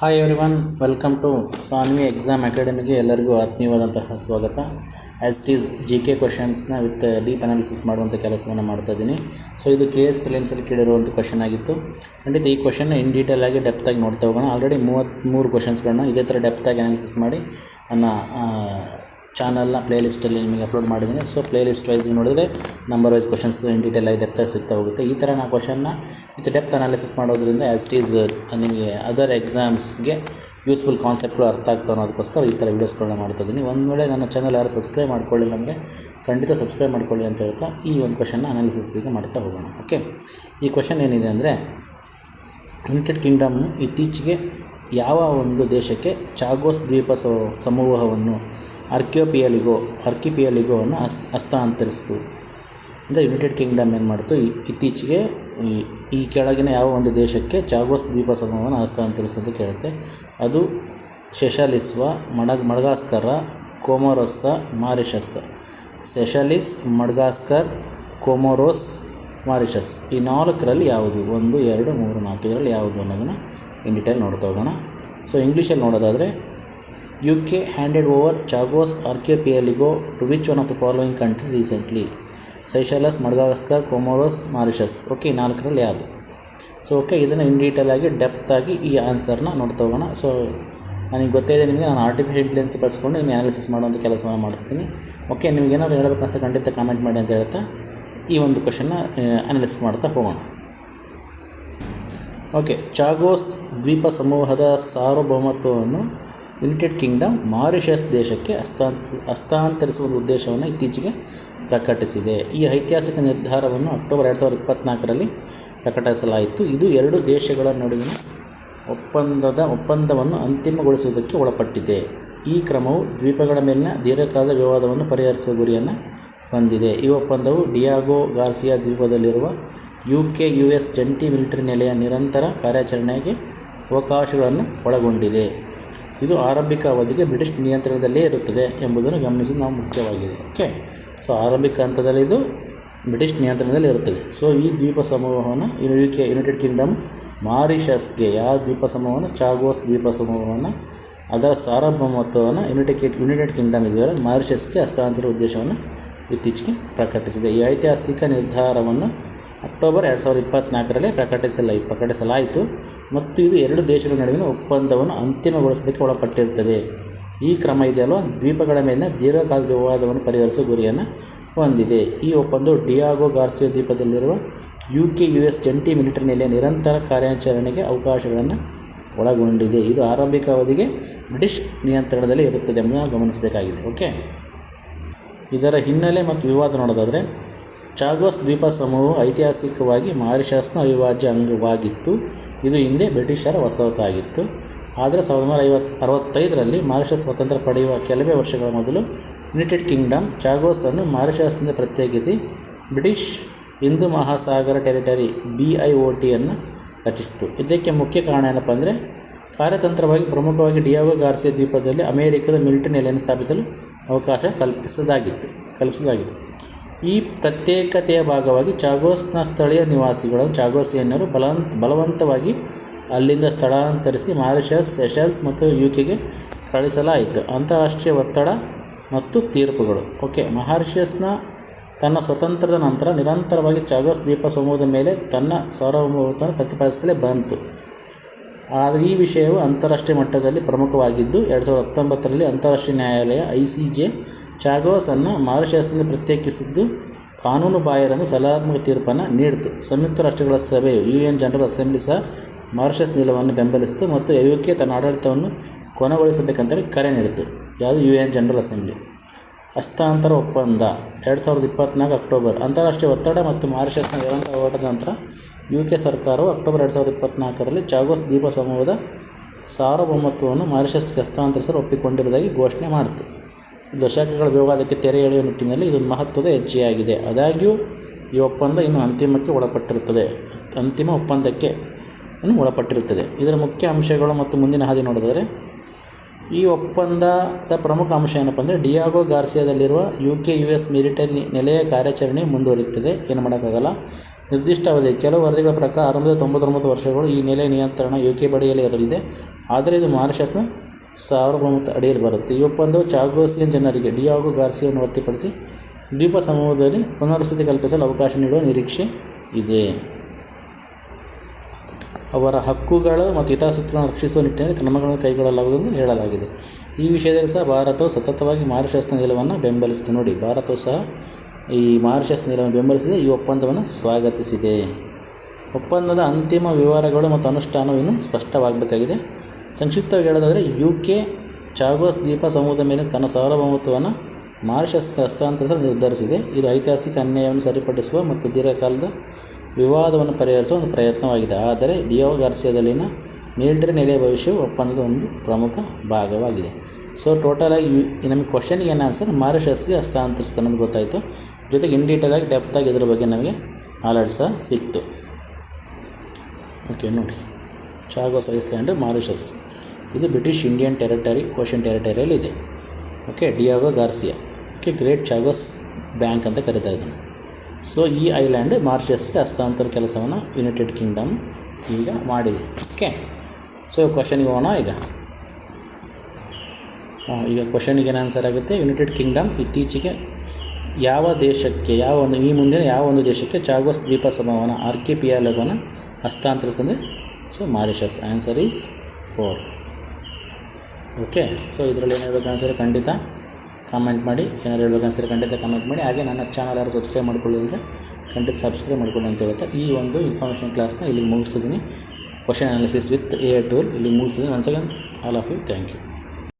Hi everyone, welcome to Saanvi exam ಅಕಾಡೆಮಿಗೆ ಎಲ್ಲರಿಗೂ ಆತ್ಮೀಯವಾದಂತಹ ಸ್ವಾಗತ. ಆ್ಯಸ್ ಇಟ್ ಈಸ್ GK ಕ್ವಶನ್ಸ್ನ ವಿತ್ ಡೀಪ್ ಅನಾಲಿಸಿಸ್ ಮಾಡುವಂಥ ಕೆಲಸವನ್ನು ಮಾಡ್ತಾಯಿದ್ದೀನಿ. ಸೊ ಇದು KS ಪ್ರಿಲಿಮ್ಸಲ್ಲಿ ಕೇಳಿರುವಂಥ ಕ್ವಶನ್ ಆಗಿತ್ತು. ಖಂಡಿತ ಈ ಕ್ವಶನ್ನ ಇನ್ ಡೀಟೇಲ್ ಆಗಿ ಡೆಪ್ತಾಗಿ ನೋಡ್ತಾ ಹೋಗೋಣ. ಆಲ್ರೆಡಿ 33 ಕ್ವಶನ್ಸ್ಗಳನ್ನ ಇದೇ ಥರ ಡೆಪ್ತಾಗಿ ಅನಾಲಿಸಿಸ್ ಮಾಡಿ ನನ್ನ ಚಾನಲ್ನ ಪ್ಲೇಲಿಸ್ಟಲ್ಲಿ ನಿಮಗೆ ಅಪ್ಲೋಡ್ ಮಾಡಿದ್ದೀನಿ. ಸೊ ಪ್ಲೇಲಿಸ್ಟ್ ವೈಸ್ ನೋಡಿದ್ರೆ number wise questions in detail ಆಗಿ ಡೆಪ್ತಾಗಿ ಸಿಗ್ತಾ ಹೋಗುತ್ತೆ. ಈ ಥರ ನಾವು ಕ್ವಶನ್ನ ವಿತ್ ಡೆಪ್ತ್ ಅನಾಲಿಸಿಸ್ ಮಾಡೋದ್ರಿಂದ ಆ್ಯಸ್ ಇಟ್ ಈಸ್ ನಿಮಗೆ ಅದರ್ ಎಕ್ಸಾಮ್ಸ್ಗೆ ಯೂಸ್ಫುಲ್ ಕಾನ್ಸೆಪ್ಟ್ಗಳು ಅರ್ಥ ಆಗ್ತಾವೆ ಅನ್ನೋದಕ್ಕೋಸ್ಕರ ಈ ಥರ ವೀಡಿಯೋಸ್ಗಳನ್ನ ಮಾಡ್ತಾಯಿದ್ದೀನಿ. ಒಂದು ವೇಳೆ ನನ್ನ ಚಾನಲ್ ಯಾರು ಸಬ್ಸ್ಕ್ರೈಬ್ ಮಾಡ್ಕೊಳ್ಳಿಲ್ಲ ಅಂದರೆ ಖಂಡಿತ ಸಬ್ಸ್ಕ್ರೈಬ್ ಮಾಡ್ಕೊಳ್ಳಿ ಅಂತ ಹೇಳ್ತಾ ಈ ಒಂದು ಕ್ವಶನ್ನ ಅನಾಲಿಸಿಸ್ ಈಗ ಮಾಡ್ತಾ ಹೋಗೋಣ. ಓಕೆ, ಈ ಕ್ವಶನ್ ಏನಿದೆ ಅಂದರೆ, ಯುನೈಟೆಡ್ ಕಿಂಗ್ಡಮ್ ಇತ್ತೀಚೆಗೆ ಯಾವ ಒಂದು ದೇಶಕ್ಕೆ ಚಾಗೋಸ್ ದ್ವೀಪ ಸಮೂಹವನ್ನು ಆರ್ಕಿಪಿಯಲಿಗೋವನ್ನು ಹಸ್ತಾಂತರಿಸಿತು ಅಂದರೆ ಯುನೈಟೆಡ್ ಕಿಂಗ್ಡಮ್ ಏನು ಮಾಡ್ತು, ಇತ್ತೀಚೆಗೆ ಈ ಕೆಳಗಿನ ಯಾವ ಒಂದು ದೇಶಕ್ಕೆ ಚಾಗೋಸ್ ದ್ವೀಪ ಸಮೂಹವನ್ನು ಹಸ್ತಾಂತರಿಸೋದು ಕೇಳುತ್ತೆ. ಅದು ಸೆಷಲಿಸ್ವ, ಮಡಗಾಸ್ಕರ, Comoros, Mauritius. ಸೆಷಲಿಸ್, Madagascar, Comoros, Mauritius ಈ 4ರಲ್ಲಿ ಯಾವುದು? 1, 2, 3, 4 ಇದರಲ್ಲಿ ಯಾವುದು ಅನ್ನೋದನ್ನು ಇನ್ ಡೀಟೇಲ್ ನೋಡ್ತಾ ಹೋಗೋಣ. ಸೊ ಇಂಗ್ಲೀಷಲ್ಲಿ ನೋಡೋದಾದರೆ, UK handed over Chagos archipelago to which one of the following country recently? Seychelles, Madagascar, Comoros, Mauritius. Okay, 4ರಲ್ಲಿ ಯಾವುದು? ಸೊ ಓಕೆ, ಇದನ್ನು ಇನ್ ಡೀಟೇಲ್ ಆಗಿ ಡೆಪ್ತಾಗಿ ಈ ಆನ್ಸರ್ನ ನೋಡ್ತಾ ಹೋಗೋಣ. ಸೊ ನನಗೆ ಗೊತ್ತಿದೆ ನಿಮಗೆ, ನಾನು ಆರ್ಟಿಫಿಷಿಯಲ್ ಇಂಟೆಲಿಜೆನ್ಸ್ ಬಳಸ್ಕೊಂಡು ನಿಮಗೆ ಅನಾಲಿಸಿಸ್ ಮಾಡುವಂಥ ಕೆಲಸವನ್ನು ಮಾಡ್ತೀನಿ. ಓಕೆ, ನಿಮಗೇನಾದ್ರು ಹೇಳಬೇಕನ್ಸ ಖಂಡಿತ ಕಾಮೆಂಟ್ ಮಾಡಿ ಅಂತ ಹೇಳ್ತಾ ಈ ಒಂದು ಕ್ವಶನ್ನ ಅನಾಲಿಸಿಸ್ ಮಾಡ್ತಾ ಹೋಗೋಣ. ಓಕೆ, ಚಾಗೋಸ್ ದ್ವೀಪ ಸಮೂಹದ ಸಾರ್ವಭೌಮತ್ವವನ್ನು ಯುನೈಟೆಡ್ ಕಿಂಗ್ಡಮ್ ಮಾರಿಷಸ್ ದೇಶಕ್ಕೆ ಹಸ್ತಾಂತರಿಸುವ ಉದ್ದೇಶವನ್ನು ಇತ್ತೀಚೆಗೆ ಪ್ರಕಟಿಸಿದೆ. ಈ ಐತಿಹಾಸಿಕ ನಿರ್ಧಾರವನ್ನು ಅಕ್ಟೋಬರ್ 2024ರಲ್ಲಿ ಪ್ರಕಟಿಸಲಾಯಿತು. ಇದು 2 ದೇಶಗಳ ನಡುವಿನ ಒಪ್ಪಂದವನ್ನು ಅಂತಿಮಗೊಳಿಸುವುದಕ್ಕೆ ಒಳಪಟ್ಟಿದೆ. ಈ ಕ್ರಮವು ದ್ವೀಪಗಳ ಮೇಲಿನ ದೀರ್ಘಕಾಲದ ವಿವಾದವನ್ನು ಪರಿಹರಿಸುವ ಗುರಿಯನ್ನು ಹೊಂದಿದೆ. ಈ ಒಪ್ಪಂದವು ಡಿಯಾಗೋ ಗಾರ್ಸಿಯಾ ದ್ವೀಪದಲ್ಲಿರುವ UK-US ಜಂಟಿ ಮಿಲಿಟರಿ ನೆಲೆಯ ನಿರಂತರ ಕಾರ್ಯಾಚರಣೆಗೆ ಅವಕಾಶಗಳನ್ನು ಒಳಗೊಂಡಿದೆ. ಇದು ಆರಂಭಿಕ ಅವಧಿಗೆ ಬ್ರಿಟಿಷ್ ನಿಯಂತ್ರಣದಲ್ಲೇ ಇರುತ್ತದೆ ಎಂಬುದನ್ನು ಗಮನಿಸುವುದು ನಾವು ಮುಖ್ಯವಾಗಿದೆ. ಓಕೆ, ಸೊ ಆರಂಭಿಕ ಹಂತದಲ್ಲಿ ಇದು ಬ್ರಿಟಿಷ್ ನಿಯಂತ್ರಣದಲ್ಲಿ ಇರುತ್ತದೆ. ಸೊ ಈ ದ್ವೀಪ ಸಮೂಹವನ್ನು ಯುನೈಟೆಡ್ ಕಿಂಗ್ಡಮ್ ಮಾರಿಷಸ್ಗೆ, ಯಾವ ದ್ವೀಪ ಸಮೂಹವನ್ನು? ಚಾಗೋಸ್ ದ್ವೀಪ ಸಮೂಹವನ್ನು, ಅದರ ಸಾರ್ವಭೌಮತ್ವವನ್ನು ಯುನೈಟೆಡ್ ಕಿಂಗ್ಡಮ್ ಇದರ ಮಾರಿಷಸ್ಗೆ ಹಸ್ತಾಂತರಿಸುವ ಉದ್ದೇಶವನ್ನು ಇತ್ತೀಚೆಗೆ ಪ್ರಕಟಿಸಿದೆ. ಈ ಐತಿಹಾಸಿಕ ನಿರ್ಧಾರವನ್ನು ಅಕ್ಟೋಬರ್ 2024ರಲ್ಲಿ ಪ್ರಕಟಿಸಲಾಯಿತು ಮತ್ತು ಇದು 2 ದೇಶಗಳ ನಡುವಿನ ಒಪ್ಪಂದವನ್ನು ಅಂತಿಮಗೊಳಿಸೋದಕ್ಕೆ ಒಳಪಟ್ಟಿರುತ್ತದೆ. ಈ ಕ್ರಮ ಇದೆಯಲ್ಲ, ದ್ವೀಪಗಳ ಮೇಲಿನ ದೀರ್ಘಕಾಲದ ವಿವಾದವನ್ನು ಪರಿಹರಿಸುವ ಗುರಿಯನ್ನು ಹೊಂದಿದೆ. ಈ ಒಪ್ಪಂದವು ಡಿಯಾಗೋ ಗಾರ್ಸಿಯಾ ದ್ವೀಪದಲ್ಲಿರುವ UK-US ಜಂಟಿ ಮಿಲಿಟರಿ ನೆಲೆಯ ನಿರಂತರ ಕಾರ್ಯಾಚರಣೆಗೆ ಅವಕಾಶಗಳನ್ನು ಒಳಗೊಂಡಿದೆ. ಇದು ಆರಂಭಿಕ ಅವಧಿಗೆ ಬ್ರಿಟಿಷ್ ನಿಯಂತ್ರಣದಲ್ಲಿ ಇರುತ್ತದೆ ಎಂಬುದನ್ನು ಗಮನಿಸಬೇಕಾಗಿದೆ. ಓಕೆ, ಇದರ ಹಿನ್ನೆಲೆ ಮತ್ತು ವಿವಾದ ನೋಡೋದಾದರೆ, ಚಾಗೋಸ್ ದ್ವೀಪ ಸಮೂಹವು ಐತಿಹಾಸಿಕವಾಗಿ ಮಾರಿಷಸ್ನ ಅವಿಭಾಜ್ಯ ಅಂಗವಾಗಿತ್ತು. ಇದು ಹಿಂದೆ ಬ್ರಿಟಿಷರ ವಸಾಹತಾಗಿತ್ತು. ಆದರೆ 1965ರಲ್ಲಿ ಮಾರಿಷಸ್ ಸ್ವಾತಂತ್ರ್ಯ ಪಡೆಯುವ ಕೆಲವೇ ವರ್ಷಗಳ ಮೊದಲು ಯುನೈಟೆಡ್ ಕಿಂಗ್ಡಮ್ ಚಾಗೋಸನ್ನು ಮಾರಿಷಸ್ನಿಂದ ಪ್ರತ್ಯೇಕಿಸಿ ಬ್ರಿಟಿಷ್ ಹಿಂದೂ ಮಹಾಸಾಗರ ಟೆರಿಟರಿ BIOTಯನ್ನು ರಚಿಸಿತು. ಇದಕ್ಕೆ ಮುಖ್ಯ ಕಾರಣ ಏನಪ್ಪ ಅಂದರೆ, ಕಾರ್ಯತಂತ್ರವಾಗಿ ಪ್ರಮುಖವಾಗಿ ಡಿಯಾಗೋ ಗಾರ್ಸಿಯಾ ದ್ವೀಪದಲ್ಲಿ ಅಮೆರಿಕದ ಮಿಲಿಟರಿ ನೆಲೆಯನ್ನು ಸ್ಥಾಪಿಸಲು ಅವಕಾಶ ಕಲ್ಪಿಸಲಾಗಿತ್ತು. ಈ ಪ್ರತ್ಯೇಕತೆಯ ಭಾಗವಾಗಿ ಚಾಗೋಸ್ನ ಸ್ಥಳೀಯ ನಿವಾಸಿಗಳು ಚಾಗೋಸಿಯನ್ನರು ಬಲವಂತವಾಗಿ ಅಲ್ಲಿಂದ ಸ್ಥಳಾಂತರಿಸಿ ಮಾರಿಷಸ್, ಸೆಷಲ್ಸ್ ಮತ್ತು UKಗೆ ಕಳಿಸಲಾಯಿತು. ಅಂತಾರಾಷ್ಟ್ರೀಯ ಒತ್ತಡ ಮತ್ತು ತೀರ್ಪುಗಳು. ಓಕೆ, ಮಾರಿಷಸ್ನ ತನ್ನ ಸ್ವತಂತ್ರದ ನಂತರ ನಿರಂತರವಾಗಿ ಚಾಗೋಸ್ ದ್ವೀಪ ಸಮೂಹದ ಮೇಲೆ ತನ್ನ ಸಾರ್ವಭೌಮತ್ವವನ್ನು ಪ್ರತಿಪಾದಿಸುತ್ತಲೇ ಬಂತು. ಆದರೆ ಈ ವಿಷಯವು ಅಂತಾರಾಷ್ಟ್ರೀಯ ಮಟ್ಟದಲ್ಲಿ ಪ್ರಮುಖವಾಗಿದ್ದು 2019ರಲ್ಲಿ ಅಂತಾರಾಷ್ಟ್ರೀಯ ನ್ಯಾಯಾಲಯ ICJ ಚಾಗೋಸನ್ನು ಮಾರಿಷಸ್ನಿಂದ ಪ್ರತ್ಯೇಕಿಸಿದ್ದು ಕಾನೂನು ಬಾಹಿರನ್ನು ಸಲಹಾತ್ಮಕ ತೀರ್ಪನ್ನು ನೀಡಿತು. ಸಂಯುಕ್ತ ರಾಷ್ಟ್ರಗಳ ಸಭೆಯು UN ಜನರಲ್ ಅಸೆಂಬ್ಲಿ ಸಹ ಮಾರಿಷಸ್ ನಿಲುವನ್ನು ಬೆಂಬಲಿಸಿತು ಮತ್ತು UK ತನ್ನ ಆಡಳಿತವನ್ನು ಕೊನೆಗೊಳಿಸಬೇಕಂತೇಳಿ ಕರೆ ನೀಡಿತು. ಯಾವುದು? UN general assembly. ಹಸ್ತಾಂತರ ಒಪ್ಪಂದ 2024 ಅಕ್ಟೋಬರ್. ಅಂತಾರಾಷ್ಟ್ರೀಯ ಒತ್ತಡ ಮತ್ತು ಮಾರಿಷಸ್ನ ನಿರಂತರ ಹೋರಾಟದ ನಂತರ UK ಸರ್ಕಾರವು ಅಕ್ಟೋಬರ್ 2024ರಲ್ಲಿ ಚಾಗೋಸ್ ದ್ವೀಪ ಸಮೂಹದ ಸಾರ್ವಭೌಮತ್ವವನ್ನು ಮಾರಿಷಸ್ಗೆ ಹಸ್ತಾಂತರಿಸಲು ಒಪ್ಪಿಕೊಂಡಿರುವುದಾಗಿ ಘೋಷಣೆ ಮಾಡಿತು. ದಶಕಗಳ ವಿವಾದಕ್ಕೆ ತೆರೆ ಎಳೆಯುವ ನಿಟ್ಟಿನಲ್ಲಿ ಇದು ಮಹತ್ವದ ಹೆಜ್ಜೆಯಾಗಿದೆ. ಆದಾಗ್ಯೂ ಈ ಒಪ್ಪಂದ ಇನ್ನೂ ಅಂತಿಮ ಒಪ್ಪಂದಕ್ಕೆ ಒಳಪಟ್ಟಿರುತ್ತದೆ. ಇದರ ಮುಖ್ಯ ಅಂಶಗಳು ಮತ್ತು ಮುಂದಿನ ಹಾದಿ ನೋಡಿದರೆ, ಈ ಒಪ್ಪಂದದ ಪ್ರಮುಖ ಅಂಶ ಏನಪ್ಪ ಅಂದರೆ, ಡಿಯಾಗೋ ಗಾರ್ಸಿಯಾದಲ್ಲಿರುವ UK-US ಮಿಲಿಟರಿ ನೆಲೆಯ ಕಾರ್ಯಾಚರಣೆ ಮುಂದುವರಿಯುತ್ತದೆ, ಏನು ಮಾಡೋಕ್ಕಾಗಲ್ಲ. ನಿರ್ದಿಷ್ಟ ಅವಧಿ. ಕೆಲವು ವರದಿಗಳ ಪ್ರಕಾರ 699 ವರ್ಷಗಳು ಈ ನೆಲೆ ನಿಯಂತ್ರಣ UK ಬಳಿಯಲ್ಲೇ ಇರಲಿದೆ, ಆದರೆ ಇದು ಮಾರಿಷಸ್ನ ಸಾರ್ವಭೌಮತ್ವದ ಅಡಿಯಲ್ಲಿ ಬರುತ್ತೆ. ಈ ಒಪ್ಪಂದವು ಚಾಗೋಸಿಯನ್ ಜನರಿಗೆ ಡಿಯಾಗೋ ಗಾರ್ಸಿಯಾವನ್ನು ಹೊರತುಪಡಿಸಿ ದ್ವೀಪ ಸಮೂಹದಲ್ಲಿ ಪುನರ್ವಸತಿ ಕಲ್ಪಿಸಲು ಅವಕಾಶ ನೀಡುವ ನಿರೀಕ್ಷೆ ಇದೆ. ಅವರ ಹಕ್ಕುಗಳು ಮತ್ತು ಹಿತಾಸಕ್ತಿಗಳನ್ನು ರಕ್ಷಿಸುವ ನಿಟ್ಟಿನಲ್ಲಿ ಕ್ರಮಗಳನ್ನು ಕೈಗೊಳ್ಳಲಾಗುವುದು ಎಂದು ಹೇಳಲಾಗಿದೆ. ಈ ವಿಷಯದಲ್ಲಿ ಸಹ ಭಾರತವು ಸತತವಾಗಿ ಮಾರಿಷಸ್ನ ನಿಲುವನ್ನು ಬೆಂಬಲಿಸಿದೆ. ನೋಡಿ, ಭಾರತವು ಸಹ ಈ ಮಾರಿಷಸ್ ನಿಲುವನ್ನು ಬೆಂಬಲಿಸಿದೆ, ಈ ಒಪ್ಪಂದವನ್ನು ಸ್ವಾಗತಿಸಿದೆ. ಒಪ್ಪಂದದ ಅಂತಿಮ ವಿವರಗಳು ಮತ್ತು ಅನುಷ್ಠಾನವು ಇನ್ನೂ ಸ್ಪಷ್ಟವಾಗಬೇಕಾಗಿದೆ. ಸಂಕ್ಷಿಪ್ತವಾಗಿ ಹೇಳೋದಾದರೆ, UK ಚಾಗೋಸ್ ದ್ವೀಪ ಸಮೂಹದ ಮೇಲೆ ತನ್ನ ಸಾರ್ವಭೌಮತ್ವವನ್ನು ಮಾರಿಷಸ್ಗೆ ಹಸ್ತಾಂತರಿಸಲು ನಿರ್ಧರಿಸಿದೆ. ಇದು ಐತಿಹಾಸಿಕ ಅನ್ಯಾಯವನ್ನು ಸರಿಪಡಿಸುವ ಮತ್ತು ದೀರ್ಘಕಾಲದ ವಿವಾದವನ್ನು ಪರಿಹರಿಸುವ ಒಂದು ಪ್ರಯತ್ನವಾಗಿದೆ. ಆದರೆ ಡಿಯಾಗೋ ಗಾರ್ಸಿಯಾದಲ್ಲಿನ ಮಿಲಿಟರಿ ನೆಲೆಯ ಭವಿಷ್ಯವು ಒಪ್ಪಂದದ ಒಂದು ಪ್ರಮುಖ ಭಾಗವಾಗಿದೆ. ಸೊ ಟೋಟಲಾಗಿ ನಮಗೆ ಕ್ವಶನ್ಗೆ ಏನು ಆನ್ಸರ್, ಮಾರಿಷಸ್ಗೆ ಹಸ್ತಾಂತರಿಸ್ತಾನೆ ಅಂತ ಗೊತ್ತಾಯಿತು. ಜೊತೆಗೆ ಇನ್ ಡೀಟೇಲಾಗಿ ಡೆಪ್ತಾಗಿ ಇದ್ರ ಬಗ್ಗೆ ನಮಗೆ ನಾಲೆಡ್ಜ್ ಸಹ ಸಿಕ್ತು. ಓಕೆ, ನೋಡಿ, ಚಾಗೋಸ್ ಐಸ್ಲ್ಯಾಂಡ್, ಮಾರಿಷಸ್ ಇದು ಬ್ರಿಟಿಷ್ ಇಂಡಿಯನ್ ಟೆರಿಟರಿ, ಓಷನ್ ಟೆರಿಟರಿಯಲ್ಲಿದೆ. Okay, Diego Garcia, okay, great Chagos bank ಅಂತ ಕರೀತಾ ಇದ್ದಾನೆ. ಸೊ ಈ ಐಲ್ಯಾಂಡ್ ಮಾರಿಷಸ್ಗೆ ಹಸ್ತಾಂತರ ಕೆಲಸವನ್ನು ಯುನೈಟೆಡ್ ಕಿಂಗ್ಡಮ್ ಈಗ ಮಾಡಿದೆ. ಓಕೆ, ಸೊ ಕ್ವಶನಿಗೆ ಹೋಗೋಣ. ಈಗ ಕ್ವಶನಿಗೆ ಏನು ಆನ್ಸರ್ ಆಗುತ್ತೆ, ಯುನೈಟೆಡ್ ಕಿಂಗ್ಡಮ್ ಇತ್ತೀಚೆಗೆ ಯಾವ ದೇಶಕ್ಕೆ ಈ ಮುಂದಿನ ಯಾವ ಒಂದು ದೇಶಕ್ಕೆ ಚಾಗೋಸ್ ದ್ವೀಪ ಸಮೂಹವನ್ನು ಆರ್ಕಿಪಿಯಾಲಗವನ್ನು ಹಸ್ತಾಂತರಿಸಿದ್ರೆ, so Mauritius. Answer is 4. Okay, so ಇದರಲ್ಲಿ ಏನು ಹೇಳ್ಬೇಕು ಆನ್ಸರ್ ಖಂಡಿತ ಕಾಮೆಂಟ್ ಮಾಡಿ. ಏನಾದ್ರು ಹೇಳ್ಬೇಕು ಆನ್ಸರ್ ಖಂಡಿತ ಕಾಮೆಂಟ್ ಮಾಡಿ. ಹಾಗೆ ನನ್ನ ಚಾನಲ್ ಯಾರು ಸಬ್ಸ್ಕ್ರೈಬ್ ಮಾಡ್ಕೊಳ್ಳಿ ಅಂದರೆ ಖಂಡಿತ ಸಬ್ಸ್ಕ್ರೈಬ್ ಮಾಡ್ಕೊಳ್ಳಿ ಅಂತ ಹೇಳ್ತಾ ಈ ಒಂದು ಇನ್ಫಾರ್ಮೇಷನ್ ಕ್ಲಾಸ್ನ ಇಲ್ಲಿಗೆ ಮುಗಿಸ್ತಿದ್ದೀನಿ. Question analysis with AI tool ಇಲ್ಲಿಗೆ ಮುಗಿಸ್ತಿದ್ದೀನಿ. Once again all of you thank you.